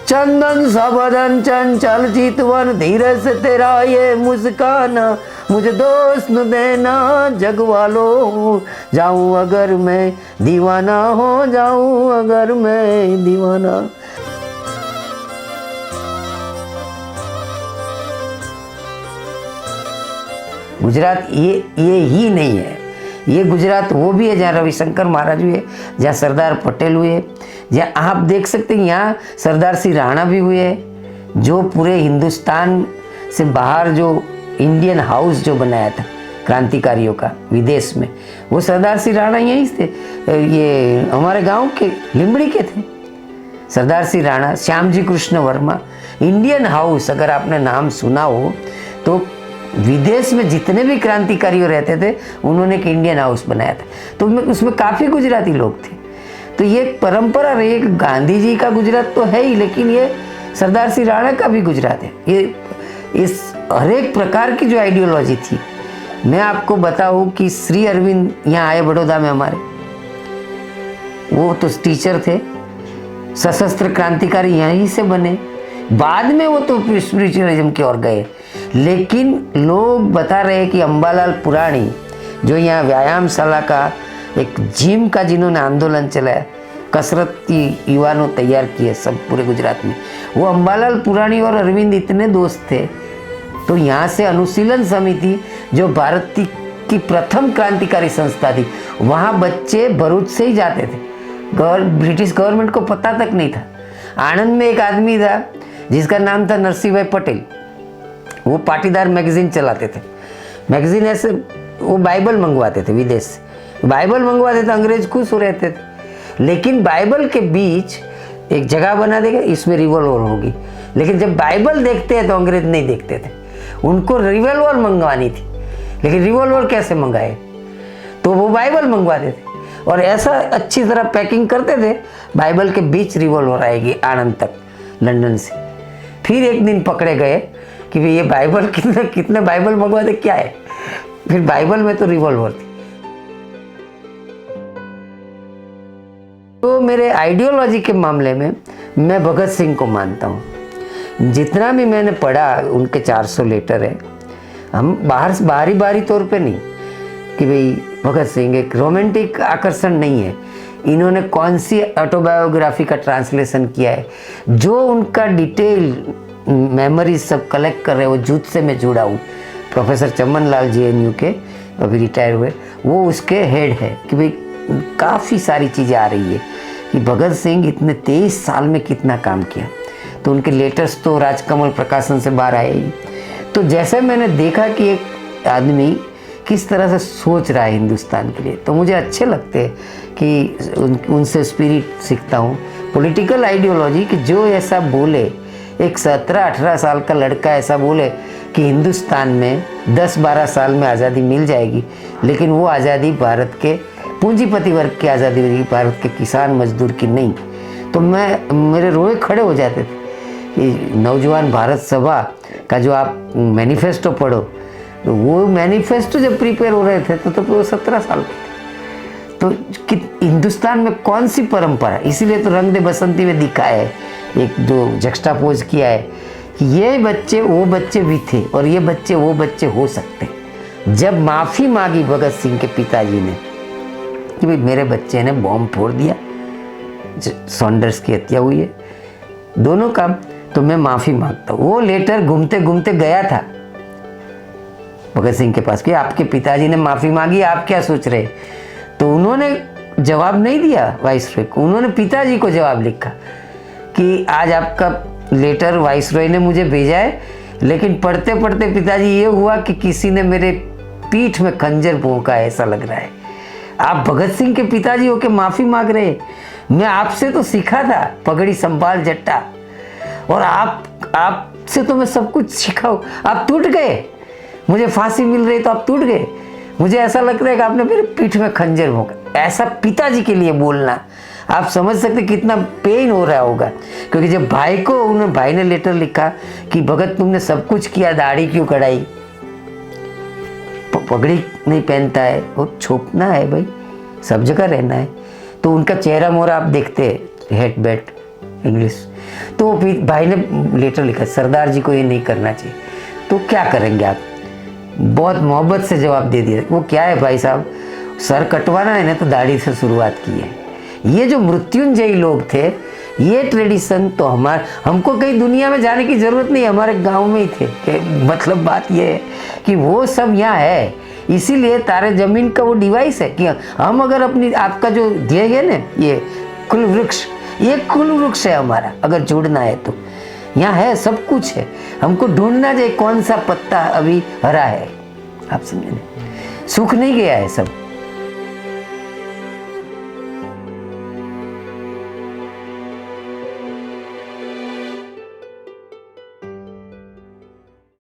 चंदन सा बदन चंचल चितवन, धीरे से तेरा ये मुस्काना, मुझे दोस्त न देना जग वालों, जाऊं अगर मैं दीवाना, हो जाऊं अगर मैं दीवाना। गुजरात ये ही नहीं है, ये गुजरात वो भी है जहाँ रविशंकर महाराज हुए, जहाँ सरदार पटेल हुए, जहाँ आप देख सकते हैं यहाँ सरदार सिंह राणा भी हुए, जो पूरे हिंदुस्तान से बाहर जो इंडियन हाउस जो बनाया था क्रांतिकारियों का विदेश में, वो सरदार सिंह राणा यहीं थे, ये हमारे गांव के लिंबड़ी के थे। सरदार सिंह राणा, श्यामजी कृष्ण वर्मा, इंडियन हाउस अगर आपने नाम सुना हो तो विदेश में जितने भी क्रांतिकारी रहते थे उन्होंने एक इंडियन हाउस बनाया था, तो उसमें काफ़ी गुजराती लोग थे। तो ये परंपरा रही है कि गांधी जी का गुजरात तो है ही, लेकिन ये सरदार सिंह राणा का भी गुजरात है। ये इस हर एक प्रकार की जो आइडियोलॉजी थी, मैं आपको बताऊं कि श्री अरविंद यहाँ आए बड़ौदा में हमारे, वो तो टीचर थे, सशस्त्र क्रांतिकारी यहीं से बने, बाद में वो तो स्पिरिचुअलिज्म की ओर गए। लेकिन लोग बता रहे हैं कि अंबालाल पुराणी जो यहाँ व्यायामशाला का एक जिम का जिन्होंने आंदोलन चलाया, कसरत की युवाओं तैयार किए सब पूरे गुजरात में, वो अंबालाल पुराणी और अरविंद इतने दोस्त थे। तो यहाँ से अनुशीलन समिति जो भारत की प्रथम क्रांतिकारी संस्था थी, वहाँ बच्चे भरूच से ही जाते थे, ब्रिटिश गवर्नमेंट को पता तक नहीं था। आणंद में एक आदमी था जिसका नाम था नरसिंह भाई पटेल, वो पाटीदार मैगजीन चलाते थे। मैगजीन ऐसे वो बाइबल मंगवाते थे विदेश से, बाइबल मंगवाते थे, अंग्रेज खुश हो रहते थे। लेकिन बाइबल के बीच एक जगह बना देगा, इसमें रिवॉल्वर होगी, लेकिन जब बाइबल देखते हैं तो अंग्रेज नहीं देखते थे, उनको रिवॉल्वर मंगवानी थी। लेकिन रिवॉल्वर कैसे मंगाए, तो वो बाइबल मंगवाते थे और ऐसा अच्छी तरह पैकिंग करते थे, बाइबल के बीच रिवॉल्वर आएगी आणंद तक लंदन से। फिर एक दिन पकड़े गए कि भाई ये बाइबल कितने बाइबल मंगवाते क्या है, फिर बाइबल में तो रिवॉल्वर थी। तो मेरे आइडियोलॉजी के मामले में मैं भगत सिंह को मानता हूँ। जितना भी मैंने पढ़ा, उनके 400 लेटर है, हम बाहरी तौर पे नहीं कि भाई भगत सिंह एक रोमांटिक आकर्षण नहीं है। इन्होंने कौन सी ऑटोबायोग्राफी का ट्रांसलेशन किया है, जो उनका डिटेल मेमोरीज सब कलेक्ट कर रहे हैं, वो जूत से मैं जुड़ा हूँ। प्रोफेसर चमन लाल JNU के अभी रिटायर हुए, वो उसके हेड है कि भाई काफ़ी सारी चीज़ें आ रही है कि भगत सिंह इतने 23 साल में कितना काम किया। तो उनके लेटेस्ट तो राजकमल प्रकाशन से बाहर आए ही। तो जैसे मैंने देखा कि एक आदमी किस तरह से सोच रहा है हिंदुस्तान के लिए, तो मुझे अच्छे लगते हैं कि उनसे स्पिरिट सीखता हूँ। पॉलिटिकल आइडियोलॉजी कि जो ऐसा बोले, एक 17-18 साल का लड़का ऐसा बोले कि हिंदुस्तान में 10-12 साल में आज़ादी मिल जाएगी, लेकिन वो आज़ादी भारत के पूंजीपति वर्ग की आज़ादी होगी, भारत के किसान मजदूर की नहीं। तो मेरे रोए खड़े हो जाते थे कि नौजवान भारत सभा का जो आप मैनिफेस्टो पढ़ो, तो वो मैनिफेस्टो जब प्रिपेयर हो रहे थे तो वो 17 साल के थे। तो हिंदुस्तान में कौन सी परंपरा, इसीलिए तो रंग दे बसंती में दिखाया है, एक जो जक्स्टापोज किया है कि ये बच्चे वो बच्चे भी थे और ये बच्चे वो बच्चे हो सकते। जब माफ़ी मांगी भगत सिंह के पिताजी ने कि भाई मेरे बच्चे ने बॉम्ब फोड़ दिया, सॉन्डर्स की हत्या हुई है, दोनों काम, तो मैं माफ़ी मांगता हूँ। वो लेटर घूमते घूमते गया था भगत सिंह के पास कि आपके पिताजी ने माफ़ी मांगी, आप क्या सोच रहे। तो उन्होंने जवाब नहीं दिया वाइसरॉय को, उन्होंने पिताजी को जवाब लिखा कि आज आपका लेटर वाइसरॉय ने मुझे भेजा है, लेकिन पढ़ते पढ़ते पिताजी ये हुआ कि किसी ने मेरे पीठ में खंजर भोंका, ऐसा लग रहा है। आप भगत सिंह के पिताजी होके माफ़ी मांग रहे, मैं आपसे तो सीखा था पगड़ी संभाल जट्टा, और आपसे तो मैं सब कुछ सीखा हूँ, आप टूट गए। मुझे फांसी मिल रही तो आप टूट गए। मुझे ऐसा लग रहा है कि आपने मेरे पीठ में खंजर भोंका। ऐसा पिताजी के लिए बोलना, आप समझ सकते कितना पेन हो रहा होगा। क्योंकि जब भाई ने लेटर लिखा कि भगत तुमने सब कुछ किया, दाढ़ी क्यों कढ़ाई, पगड़ी नहीं पहनता है, वो छोपना है भाई, सब जगह रहना है। तो उनका चेहरा मोहरा आप देखते हैं, हेड बेट इंग्लिश, तो फिर भाई ने लेटर लिखा, सरदार जी को ये नहीं करना चाहिए, तो क्या करेंगे आप? बहुत मोहब्बत से जवाब दे दिया। वो क्या है भाई साहब, सर कटवाना है ना तो दाढ़ी से शुरुआत की है। ये जो मृत्युंजयी लोग थे, ये ट्रेडिशन तो हमको कहीं दुनिया में जाने की जरूरत नहीं, हमारे गांव में ही थे। मतलब बात ये है कि वो सब यहाँ है, इसीलिए तारे जमीन का वो डिवाइस है कि हम अगर अपनी, आपका जो ध्येय है ना, ये कुल वृक्ष, ये कुल वृक्ष है हमारा, अगर जुड़ना है तो यहाँ है, सब कुछ है। हमको ढूंढना चाहिए कौन सा पत्ता अभी हरा है, आप समझे ना, सूख नहीं गया है सब।